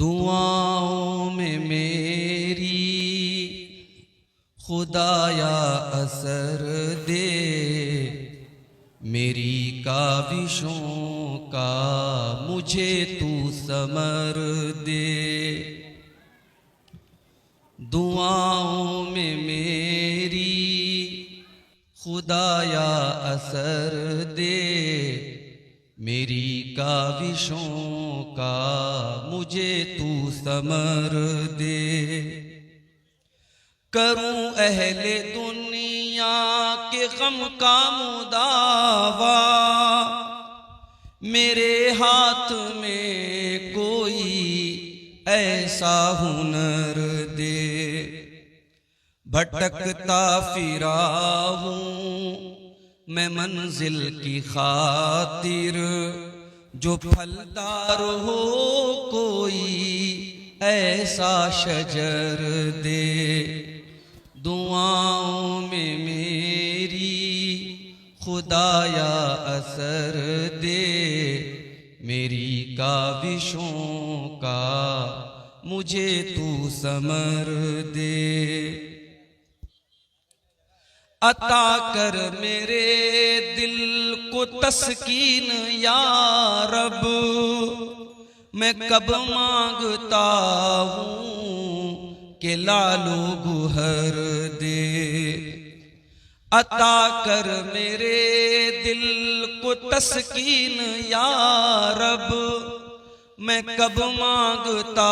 दुआओं में मेरी खुदाया असर दे, मेरी काविशों का मुझे तू समर दे। दुआओं में मेरी खुदाया असर दे, मेरी काविशों का मुझे तू समर दे। करूं अहले दुनिया के गम का मुदावा, मेरे हाथ में कोई ऐसा हुनर दे। भटकता फिरा हूँ मैं मंजिल की खातिर, जो फलदार हो कोई ऐसा शजर दे। दुआओं में मेरी खुदाया असर दे, मेरी काविशों का मुझे तू समर दे। अता कर मेरे दिल को तस्कीन या रब, मैं कब मांगता हूँ कि लालो गुहर दे। अता कर मेरे दिल को तस्कीन या रब, मैं कब मांगता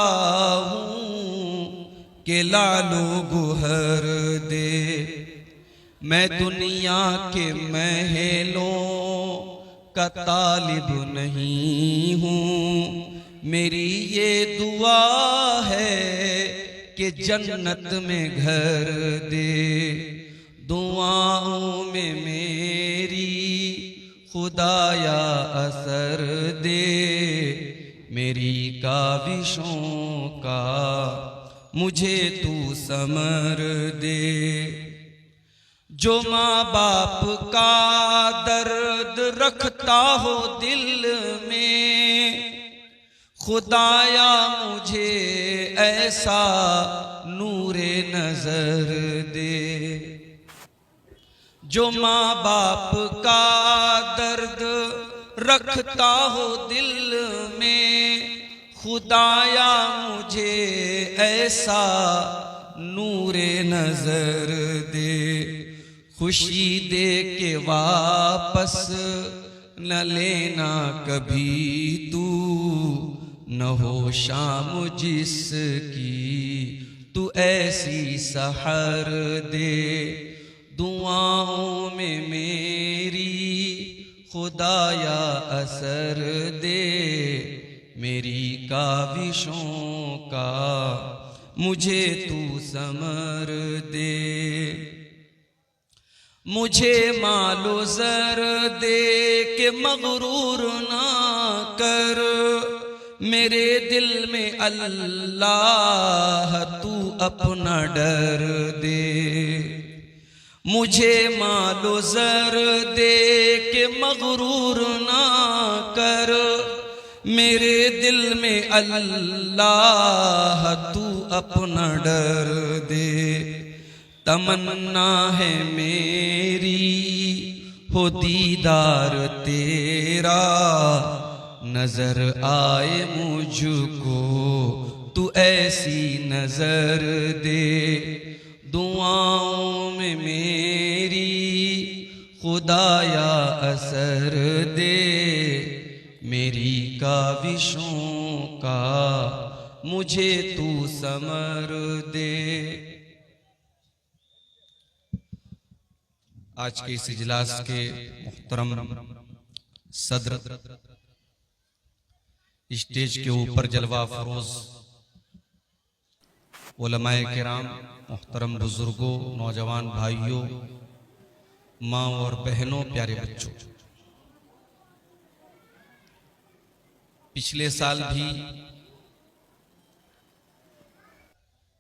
हूँ कि लालो गुहर दे। मैं दुनिया के महलों का तालिब नहीं हूँ, मेरी ये दुआ है कि जन्नत में घर दे। दुआओं में मेरी खुदाया असर दे, मेरी काविशों का मुझे तू समर दे। जो माँ बाप का दर्द रखता हो दिल में, खुदाया मुझे ऐसा नूरे नजर दे। जो माँ बाप का दर्द रखता हो दिल में, खुदाया मुझे ऐसा नूरे नजर दे। खुशी दे के वापस न लेना कभी तू, न हो शाम जिसकी तू ऐसी सहर दे। दुआओं में मेरी खुदाया असर दे, मेरी काविशों का मुझे तू समर दे। मुझे मालो ज़र दे के मगरूर ना कर, मेरे दिल में अल्लाह तू अपना डर दे। मुझे मालो ज़र दे के मगरूर ना कर, मेरे दिल में अल्लाह तू अपना डर दे। तमन्ना है मेरी हो दीदार तेरा, नजर आए मुझको तू ऐसी नजर दे। दुआओं में मेरी खुदाया असर दे, मेरी काविशों का मुझे तू समर दे। आज के इस इजलास के मुहतरम सदर, स्टेज के ऊपर जलवा फरोज उलमाए किराम, मुहतरम बुजुर्गों, नौजवान भाइयों, माँ और बहनों, प्यारे बच्चों, पिछले साल भी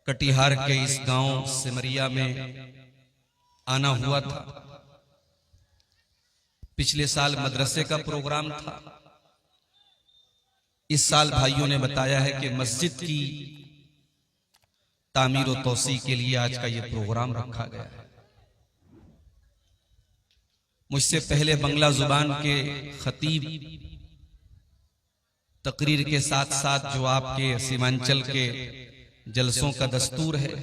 कटिहार के इस गांव सिमरिया में आना हुआ था। पिछले साल मदरसे का प्रोग्राम था, इस साल भाइयों ने बताया है कि मस्जिद की तामीर और तौसी के लिए आज का ये प्रोग्राम रखा गया है। मुझसे पहले बंगला जुबान के खतीब तकरीर के साथ साथ जो आपके सीमांचल के जलसों का दस्तूर है,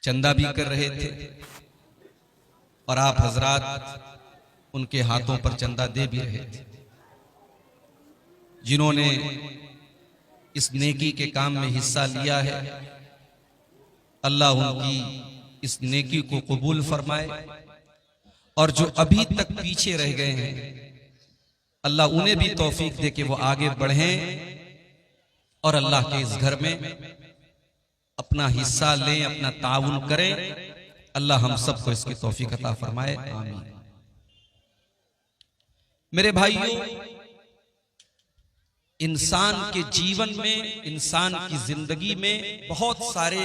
चंदा भी कर रहे थे और आप हजरात उनके हाथों पर चंदा दे भी रहे थे। जिन्होंने इस नेकी के काम में हिस्सा लिया है, अल्लाह उनकी इस नेकी को कबूल फरमाए, और जो अभी तक पीछे रह गए हैं अल्लाह उन्हें भी तौफीक दे कि वो आगे बढ़ें और अल्लाह के इस घर में अपना हिस्सा लें, अपना ताउन करें। अल्लाह हम सबको इसकी तौफीक अता फरमाए, आमीन। मेरे भाइयों, इंसान के जीवन में, इंसान की जिंदगी में बहुत सारे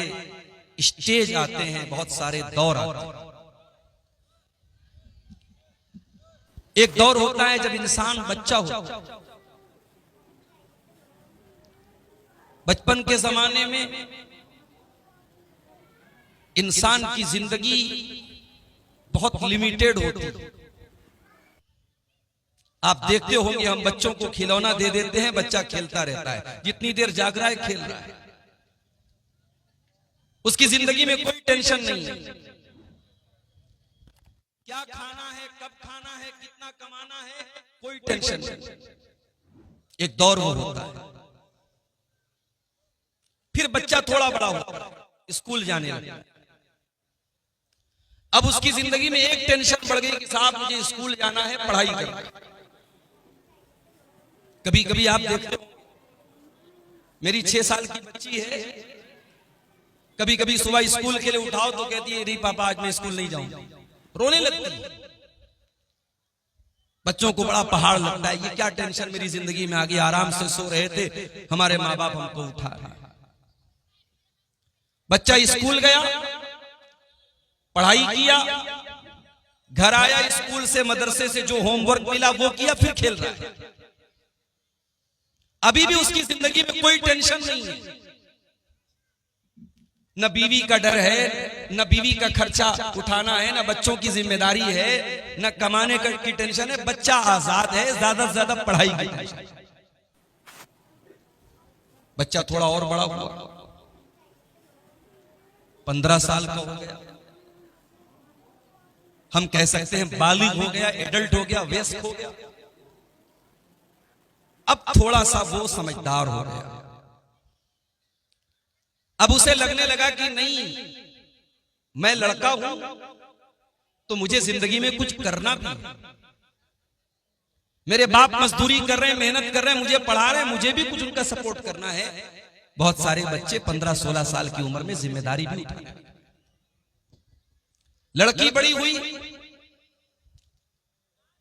स्टेज आते हैं, बहुत सारे दौर आते हैं। एक दौर होता है जब इंसान बच्चा होता है। बचपन के जमाने में इंसान की जिंदगी बहुत लिमिटेड होती है। आप देखते होंगे हम बच्चों को खिलौना दे देते हैं, बच्चा खेलता रहता है, जितनी देर जाग रहा है खेल रहा है, उसकी जिंदगी में कोई टेंशन नहीं है। क्या खाना है, कब खाना है, कितना कमाना है, कोई टेंशन नहीं। एक दौर वो होता है। फिर बच्चा थोड़ा बड़ा होता है, स्कूल जाने लगता है। अब उसकी जिंदगी में एक टेंशन बढ़ गई कि साहब मुझे स्कूल जाना है, पढ़ाई करना है। कभी कभी आप देखते हो, मेरी 6 साल की बच्ची है, कभी कभी सुबह स्कूल के लिए उठाओ तो कहती है नहीं पापा आज मैं स्कूल नहीं जाऊंगा, रोने लगती है। बच्चों को बड़ा पहाड़ लगता है, ये क्या टेंशन मेरी जिंदगी में आ गई, आराम से सो रहे थे, हमारे माँ बाप हमको उठा रहे। बच्चा स्कूल गया, पढ़ाई किया, घर आया, स्कूल से मदरसे से जो होमवर्क मिला वो किया, फिर खेल रहा है। अभी भी उसकी जिंदगी में कोई टेंशन नहीं है। न बीवी का डर है, न बीवी का खर्चा उठाना है, न बच्चों की जिम्मेदारी है, न कमाने की टेंशन है। बच्चा आजाद है, ज्यादा से ज्यादा पढ़ाई की टेंशन। बच्चा थोड़ा और बड़ा हुआ, 15 साल का हो गया, हम कह सकते हैं बालिग हो गया, एडल्ट हो गया, वयस्क हो गया। अब थोड़ा सा वो समझदार हो गया। अब उसे लगने लगा कि नहीं, मैं लड़का हूं तो मुझे जिंदगी में कुछ करना भी है। मेरे बाप मजदूरी कर रहे हैं, मेहनत कर रहे हैं, मुझे पढ़ा रहे हैं, मुझे भी कुछ उनका सपोर्ट करना है। बहुत सारे बच्चे 15-16 साल की उम्र में जिम्मेदारी भी उठाते हैं। लड़की बड़ी हुई,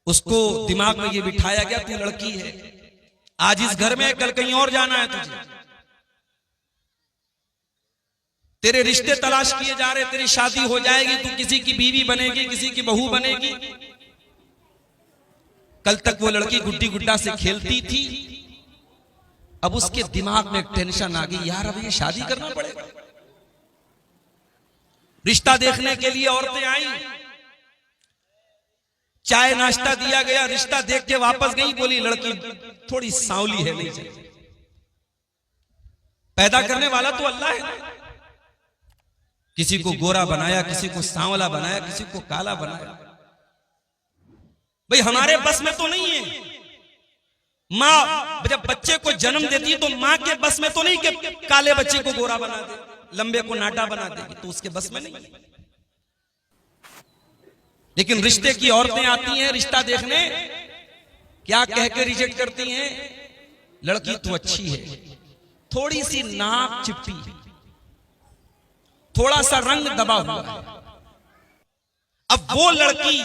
उसको दिमाग में ये बिठाया गया तू लड़की है, आज इस घर में, कल कहीं और जाना है तुझे, तेरे रिश्ते तलाश किए जा रहे, तेरी शादी हो जाएगी, तू किसी की बीवी बनेगी, किसी की बहू बनेगी। कल तक वो लड़की गुड्डी गुड्डा से खेलती थी, अब उसके दिमाग में टेंशन आ गई, यार अब ये शादी करना पड़ेगा। रिश्ता देखने के लिए औरतें आई, चाय नाश्ता दिया गया, रिश्ता देख के वापस गई, बोली लड़की थोड़ी सांवली है, नहीं चाहिए। पैदा करने वाला तो अल्लाह है। किसी को गोरा बनाया, किसी को सांवला बनाया, किसी को काला बनाया। भाई हमारे बस में तो नहीं है। माँ जब बच्चे को जन्म देती है तो माँ के बस में तो नहीं कि काले बच्चे को गोरा बना दे, लंबे को नाटा बना देगी, तो उसके बस में नहीं। लेकिन रिश्ते की औरतें आती हैं रिश्ता देखने, क्या कह के रिजेक्ट करती हैं, लड़की तो अच्छी है, थोड़ी सी नाक चिपटी, थोड़ा सा रंग दबा हुआ है। अब वो लड़की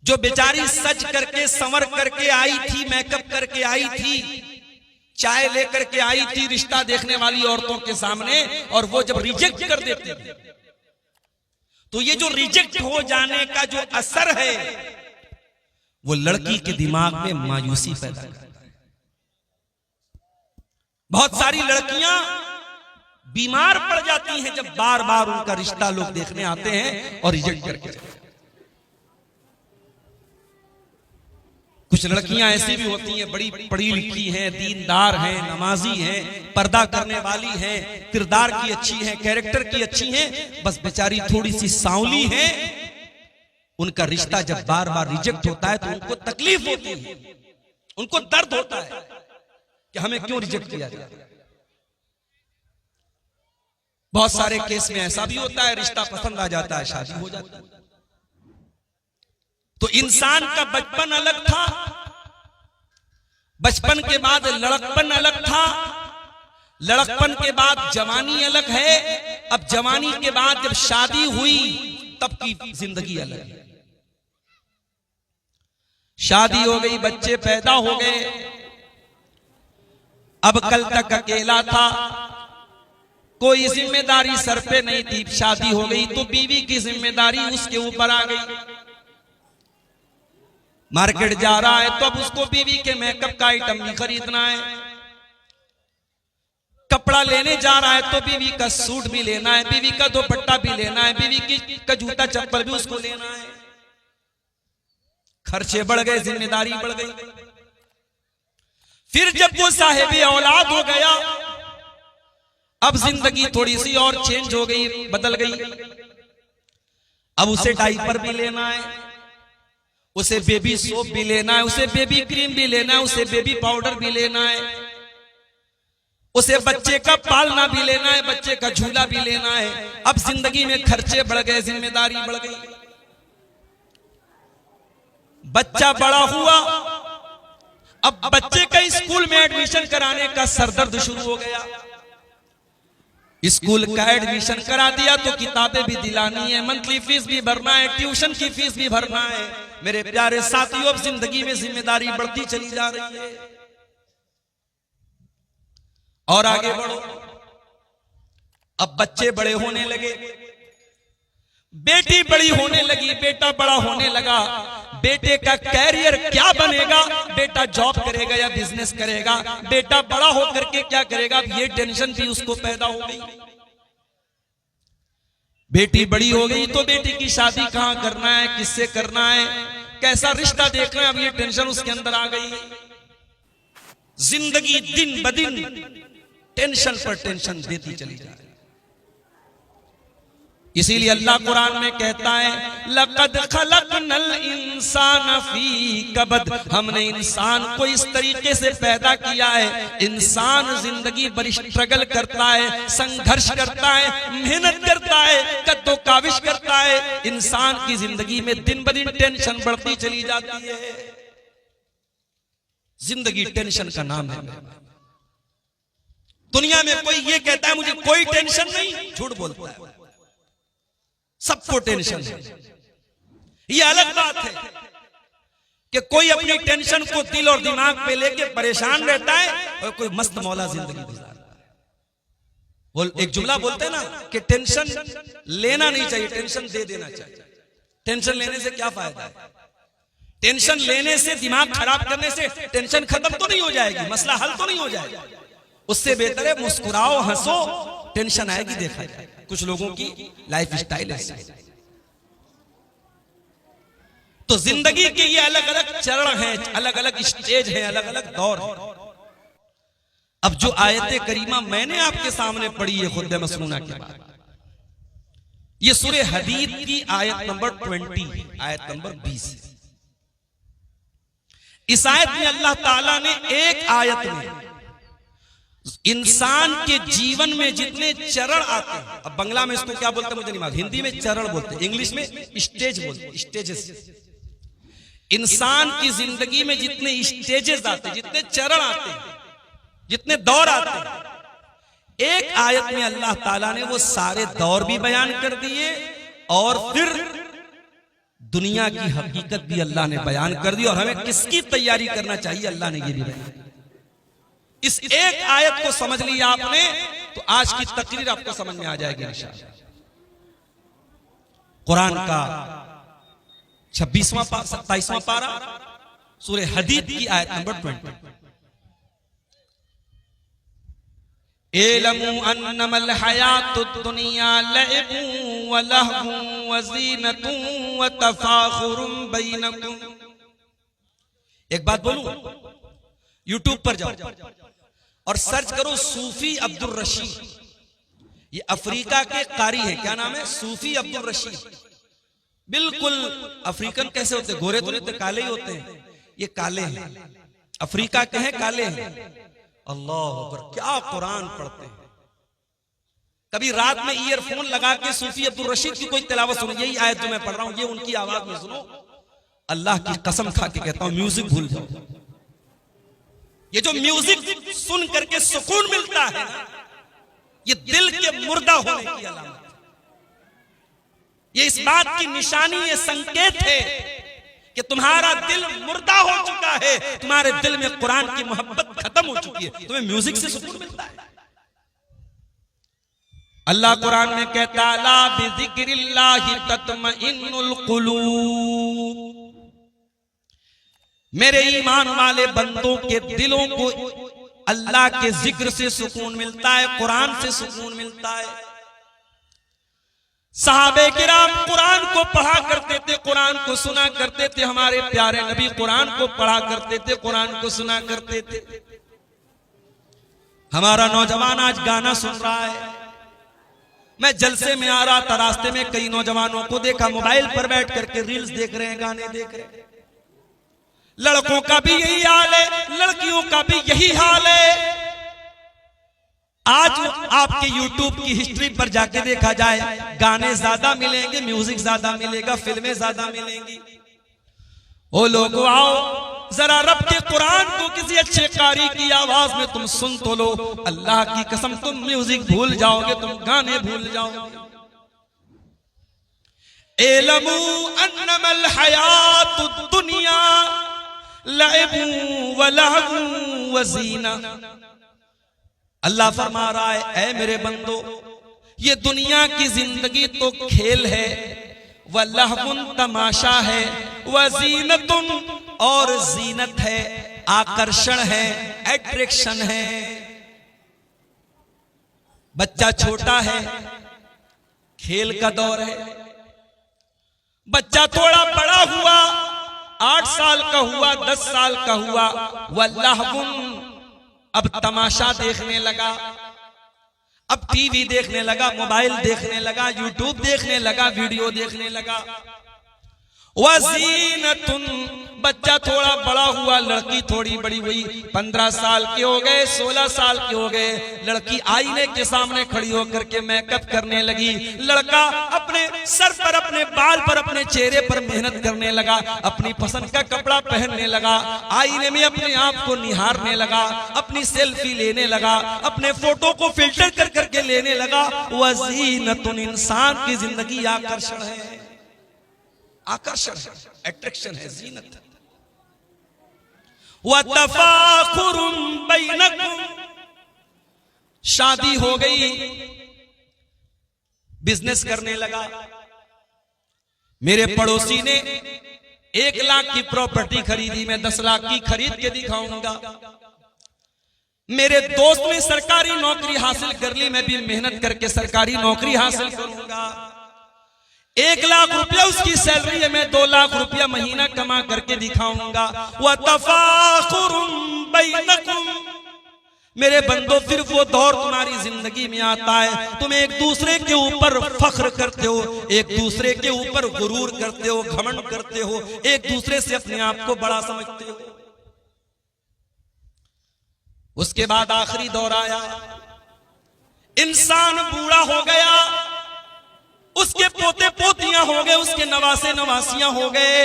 जो बेचारी सज करके संवर करके आई थी, मेकअप करके आई थी, चाय लेकर के आई थी रिश्ता देखने वाली औरतों के सामने, और वो जब रिजेक्ट कर देते थे, तो ये जो रिजेक्ट हो जाने का जो असर है वो लड़की के दिमाग में मायूसी पैदा करता है। बहुत सारी लड़कियां बीमार पड़ जाती हैं जब बार बार उनका रिश्ता लोग देखने आते हैं और रिजेक्ट करके जाते हैं। कुछ लड़कियां ऐसी भी होती हैं, बड़ी पढ़ी लिखी हैं, दीनदार हैं, नमाजी हैं, पर्दा करने वाली हैं, किरदार की अच्छी हैं, कैरेक्टर की अच्छी हैं, बस बेचारी थोड़ी सी सांवली है। उनका रिश्ता जब बार बार रिजेक्ट होता है तो उनको तकलीफ होती है, उनको दर्द होता है कि हमें क्यों रिजेक्ट किया जाए। बहुत सारे केस में ऐसा भी होता है, रिश्ता पसंद आ जाता है, शादी हो जाती है। तो इंसान का बचपन अलग था, बचपन के बाद लड़कपन अलग था, लड़कपन के बाद जवानी अलग है, अब जवानी के बाद जब शादी हुई तब की जिंदगी अलग है। शादी हो गई, बच्चे पैदा हो गए, अब कल तक अकेला था, कोई जिम्मेदारी सर पे नहीं थी। शादी हो गई तो बीवी की जिम्मेदारी उसके ऊपर आ गई। मार्केट जा रहा है तो अब उसको बीवी के मेकअप का आइटम भी खरीदना है, कपड़ा लेने जा रहा है तो बीवी का सूट भी लेना है, बीवी का दुपट्टा भी लेना है, बीवी का जूता चप्पल भी उसको लेना है। खर्चे बढ़ गए, जिम्मेदारी बढ़ गई। फिर जब वो साहिब औलाद हो गया, अब जिंदगी थोड़ी सी और चेंज हो गई, बदल गई। अब उसे डायपर भी लेना है, उसे बेबी सोप भी लेना है, उसे बेबी क्रीम भी लेना है, उसे बेबी पाउडर भी लेना है, उसे बच्चे का पालना भी लेना है, बच्चे का झूला भी लेना है। अब जिंदगी में खर्चे बढ़ गए, जिम्मेदारी बढ़ गई। बच्चा बड़ा हुआ, अब बच्चे का स्कूल में एडमिशन कराने का सरदर्द शुरू हो गया। स्कूल का एडमिशन करा दिया तो किताबें भी दिलानी है, मंथली फीस भी भरना है, ट्यूशन की फीस भी भरना है। मेरे प्यारे साथियों, अब जिंदगी में जिम्मेदारी बढ़ती चली जा रही है। और आगे बढ़ो, अब बच्चे बड़े होने लगे, बेटी बड़ी होने लगी, बेटा बड़ा होने लगा। बेटे का कैरियर क्या बनेगा, बेटा जॉब करेगा या बिजनेस करेगा, बेटा बड़ा होकर के क्या करेगा, ये टेंशन भी उसको पैदा हो गई। बेटी बड़ी हो गई तो बेटी की शादी कहां करना है, किससे करना है, कैसा रिश्ता देखना है, अब ये टेंशन उसके अंदर आ गई। जिंदगी दिन ब दिन टेंशन पर टेंशन देती चली जा रही। इसीलिए अल्लाह कुरान में कहता है, लक़द खलक़नल इंसान फी कबद, हमने इंसान को इस तरीके से पैदा किया है। इंसान जिंदगी बड़ी स्ट्रगल करता है, संघर्ष करता है, मेहनत करता है, कद्दो काविश करता है। इंसान की जिंदगी में दिन ब दिन टेंशन बढ़ती चली जाती है। जिंदगी टेंशन का नाम है। दुनिया में कोई ये कहता है मुझे कोई टेंशन नहीं, झूठ बोलता है। सबको टेंशन है। ये अलग बात है कि कोई अपनी टेंशन को दिल और दिमाग पे लेके परेशान रहता है और कोई मस्त मौला जिंदगी गुजारता है। वो एक जुमला बोलते हैं ना कि टेंशन लेना नहीं चाहिए, टेंशन दे देना चाहिए। टेंशन लेने से क्या फायदा है? टेंशन लेने से, दिमाग खराब करने से टेंशन खत्म तो नहीं हो जाएगी, मसला हल तो नहीं हो जाएगा। उससे बेहतर है मुस्कुराओ, हंसो, टेंशन आएगी देखा जाए। कुछ लोगों की लाइफ स्टाइल ऐसी है। तो जिंदगी के ये अलग अलग चरण हैं, अलग अलग स्टेज हैं, अलग अलग दौर हैं। अब जो आयत करीमा मैंने आपके सामने पढ़ी है खुद मसनूना के बाद, ये सूरे हदीद की आयत नंबर 20, आयत नंबर 20। इस आयत में अल्लाह ताला ने एक आयत में इंसान के जीवन में जितने चरण आते हैं, अब बांग्ला में इसको क्या बोलते हैं मुझे नहीं मालूम, हिंदी में चरण बोलते हैं, इंग्लिश में स्टेज बोलते हैं, स्टेजेस। इंसान की जिंदगी में जितने स्टेजेस आते हैं, जितने चरण आते हैं, जितने दौर आते हैं, एक आयत में अल्लाह ताला ने वो सारे दौर भी बयान कर दिए और फिर दुनिया की हकीकत भी अल्लाह ने बयान कर दी और हमें किसकी तैयारी करना चाहिए अल्लाह ने ये भी बयान। इस एक आयत को समझ लिया आपने तो आज की तकरीर आपको समझ में आ जाएगी इंशाअल्लाह। कुरान का 26वां 27वां पारा, सूरह हदीद की आयत नंबर 20। एलमू अन्नमल हयातुद दुनिया लइबुन व लहवुन व ज़ीनतुन व तफाखुरुन बैनकुम। एक बात बोलूं, यूट्यूब पर जाओ और सर्च करो सूफी अब्दुल रशीद। ये अफ्रीका के कारी हैं, क्या नाम है? सूफी अब्दुल रशीद। बिल्कुल अफ्रीकन कैसे होते, गोरे तो नहीं होते, काले ही होते हैं। ये काले हैं, अफ्रीका के हैं, काले हैं। अल्लाह अकबर, क्या कुरान पढ़ते हैं। कभी रात में ईयरफोन लगा के सूफी अब्दुल रशीद की कोई तिलावत सुनो, यही आयत जो मैं पढ़ रहा हूं ये उनकी आवाज में सुनो। अल्लाह की कसम खा के कहता हूं, म्यूजिक भूल जाओ। ये जो म्यूजिक सुन करके सुकून मिलता है, ये दिल के मुर्दा होने की अलामत है। ये इस बात की निशानी, ये संकेत है कि तुम्हारा दिल मुर्दा हो चुका है, तुम्हारे दिल में कुरान की मोहब्बत खत्म हो चुकी है। तुम्हें म्यूजिक से सुकून मिलता है। अल्लाह कुरान में कहता है, ला बिज़िक्रिल्लाहि तत्मइन्नुल कुलूब। मेरे ईमान वाले बंदों के दिलों को अल्लाह के जिक्र से सुकून मिलता है, कुरान से सुकून मिलता है। सहाबे किराम कुरान को पढ़ा करते थे, कुरान को सुना करते थे। हमारे प्यारे नबी कुरान को पढ़ा करते थे, कुरान को सुना करते थे। हमारा नौजवान आज गाना सुन रहा है। मैं जलसे में आ रहा था, रास्ते में कई नौजवानों को देखा मोबाइल पर बैठ करके रील्स देख रहे हैं, गाने देख रहे हैं। लड़कों का भी यही हाल है, लड़कियों का भी यही हाल है। आज आपके YouTube की हिस्ट्री पर जाके देखा जाए, गाने ज्यादा मिलेंगे, म्यूजिक ज्यादा मिलेगा, फिल्में ज्यादा मिलेंगी। ओ लोगो आओ जरा रब के कुरान को किसी अच्छे कारी की आवाज में तुम सुन तो लो। अल्लाह की कसम तुम म्यूजिक भूल जाओगे, तुम गाने भूल जाओगे। एलमू अन्नमल हयातुद दुनिया लइबुन व लहवुन व ज़ीना। अल्लाह फरमा रहा है, ऐ मेरे बंदो, ये दुनिया की जिंदगी तो खेल है, व लहवुन तमाशा है, व ज़ीनतुन और जीनत है, आकर्षण है, एट्रैक्शन है। बच्चा छोटा है, खेल का दौर है। बच्चा थोड़ा बड़ा हुआ, 8 साल का हुआ, 10 साल का हुआ, वल्लाहुन अब तमाशा देखने लगा, अब टीवी देखने लगा, मोबाइल देखने लगा, यूट्यूब देखने लगा, वीडियो देखने लगा। वज़ीनतुन बच्चा थोड़ा बड़ा हुआ, लड़की थोड़ी बड़ी हुई, 15 साल के हो गए, 16 साल के हो गए। लड़की आईने के सामने खड़ी होकर के मेकअप करने लगी। लड़का अपने सर पर, अपने बाल पर, अपने चेहरे पर मेहनत करने लगा, अपनी पसंद का कपड़ा पहनने लगा, आईने में अपने आप को निहारने लगा, अपनी सेल्फी लेने लगा, अपने फोटो को फिल्टर कर करके लेने लगा। वज़ीनतुन इंसान की जिंदगी आकर्षण है, आकर्षण है, अट्रैक्शन है, जीनत है। व तफाखुरुन बैनकुम, शादी हो गई, बिजनेस करने लगा। मेरे पड़ोसी ने 1 लाख की प्रॉपर्टी खरीदी, मैं 10 लाख की खरीद के दिखाऊंगा। मेरे दोस्त ने सरकारी नौकरी हासिल कर ली, मैं भी मेहनत करके सरकारी नौकरी हासिल करूंगा। 1 लाख रुपया उसकी सैलरी है, मैं 2 लाख रुपया महीना कमा करके दिखाऊंगा। व तफाखुरुन बैनकुम, मेरे बंदो फिर वो दौर तुम्हारी जिंदगी में आता है, तुम एक दूसरे के ऊपर फख्र करते हो, एक दूसरे के ऊपर गुरूर करते हो, घमंड करते हो, एक दूसरे से अपने आप को बड़ा समझते हो। उसके बाद आखिरी दौर आया, इंसान बूढ़ा हो गया, उसके पोते पोतियां हो गए, उसके नवासे नवासियां हो गए।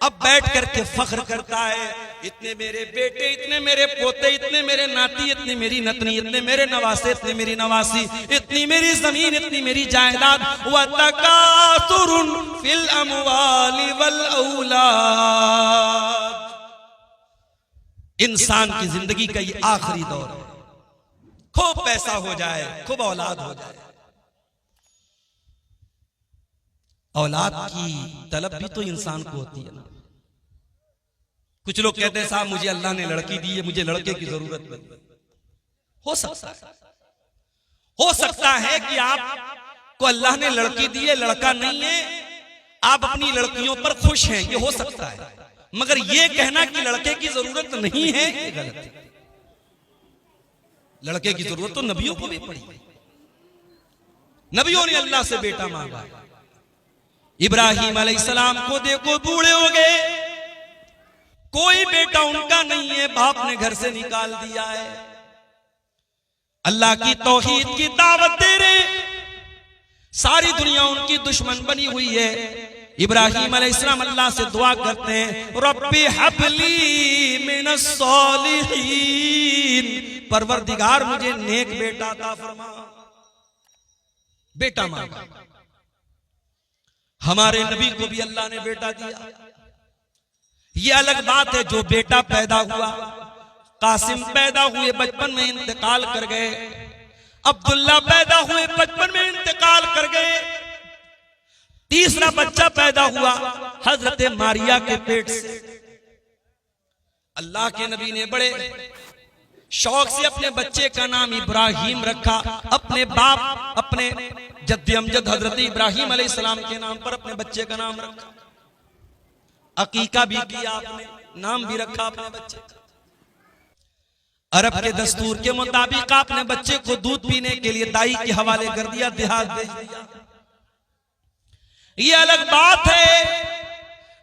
अब बैठ करके फख्र करता है, इतने मेरे बेटे, इतने मेरे पोते, इतने मेरे नाती, इतनी मेरी नतनी, इतने मेरे नवासे, इतने मेरी नवासी, इतनी मेरी जमीन, इतनी मेरी जायदाद। व तकासुरुन फिल अमवाली वल औलाद, इंसान की जिंदगी का ये आखिरी दौर है। खूब पैसा हो जाए, खूब औलाद हो जाए। औलाद की तलब भी तो इंसान को होती है ना। कुछ लोग कहते हैं साहब मुझे अल्लाह ने लड़की दी है, मुझे लड़के की जरूरत नहीं। हो सकता है कि आपको अल्लाह ने लड़की दी है, लड़का नहीं है, आप अपनी लड़कियों पर खुश हैं, ये हो सकता है। मगर ये कहना कि लड़के की जरूरत नहीं है, ये गलत है। लड़के की जरूरत तो नबियों को भी पड़ी। नबियों ने अल्लाह से बेटा मांगा। इब्राहिम अलैहिस्सलाम को देखो, बूढ़े हो गए, कोई बेटा उनका नहीं है, बाप ने घर से निकाल दिया है। अल्लाह की तौहीद की दावत दे रहे, सारी दुनिया उनकी दुश्मन बनी हुई है। इब्राहिम अलैहिस्सलाम अल्लाह से दुआ करते हैं, रब्बी हबली मिनस सालिहीन, परवरदिगार मुझे नेक बेटा अता फरमा। बेटा मांगा। हमारे नबी को भी अल्लाह ने बेटा दिया। ये अलग बात है जो बेटा पैदा हुआ, कासिम पैदा हुए बचपन में इंतकाल कर गए, अब्दुल्ला पैदा हुए बचपन में इंतकाल कर गए, तीसरा बच्चा पैदा हुआ हजरत मारिया के पेट से। अल्लाह के नबी ने बड़े शौक से अपने बच्चे का नाम इब्राहिम रखा। अपने बाप, अपने जद्दे अमजद हजरत इब्राहिम अलैहिस्सलाम के नाम पर अपने बच्चे का नाम रखा। अकीका भी किया आपने, नाम भी रखा अपने बच्चे का। अरब के दस्तूर के मुताबिक आपने बच्चे को दूध पीने के लिए दाई के हवाले कर दिया, देहात भेज दिया। ये अलग बात है,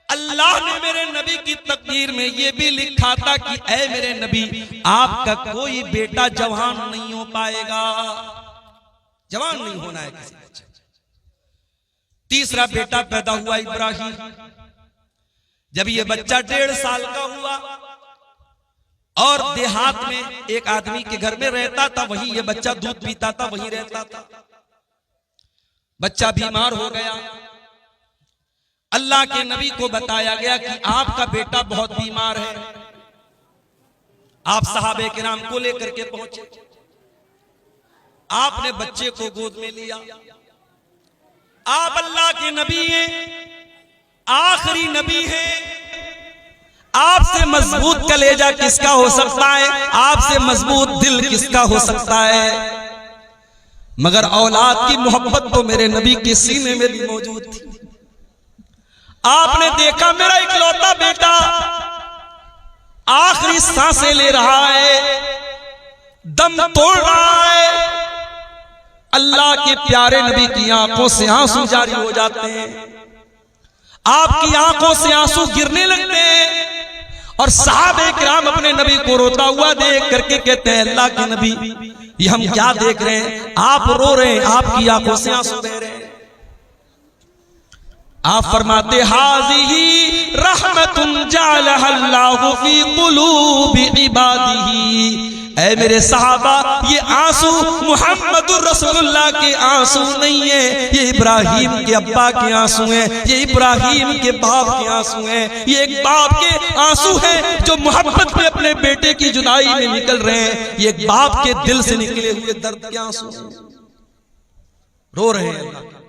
अल्लाह ने मेरे नबी की तकदीर में ये भी लिखा था कि ऐ मेरे नबी, आपका कोई बेटा जवान नहीं हो पाएगा, जवान नहीं होना है किसी बच्चे। तीसरा बेटा पैदा हुआ इब्राहिम। जब ये बच्चा 1.5 साल का हुआ और देहात में एक आदमी के घर में रहता था, वहीं ये बच्चा दूध पीता था, वहीं रहता था। बच्चा बीमार हो गया। अल्लाह के नबी को बताया गया कि आपका बेटा बहुत बीमार है। आप सहाबे किराम को लेकर के पहुंचे, आपने बच्चे को गोद में लिया। आप अल्लाह के नबी हैं, आखिरी नबी हैं। आपसे मजबूत कलेजा किसका हो सकता है, आपसे मजबूत दिल किसका हो सकता है। मगर औलाद की मोहब्बत तो मेरे नबी के सीने में भी मौजूद थी। आपने देखा मेरा इकलौता बेटा आखिरी सांसें ले रहा है, दम तोड़ रहा है। अल्लाह के प्यारे नबी की आंखों से आंसू जारी हो जाते हैं, आपकी आंखों से आंसू गिरने लगते हैं। और सहाबे किराम अपने नबी को रोता हुआ देख करके कहते हैं, अल्लाह के नबी, ये हम क्या देख रहे हैं, आप रो रहे हैं, आपकी आंखों से आंसू बह रहे हैं। आप फरमाते, हाज़िही रहमतुन जअलहल्लाहु फी कुलूबि इबादिही। ऐ मेरे सहाबा, ये आंसू मुहम्मदुर रसूलुल्लाह के आंसू नहीं है, ये इब्राहिम के अब्बा के आंसू हैं, ये इब्राहिम के बाप के आंसू हैं। ये एक बाप के आंसू हैं जो मोहब्बत में अपने बेटे की जुदाई में निकल रहे हैं। ये एक बाप के दिल से निकले हुए दर्द के आंसू रो रहे हैं।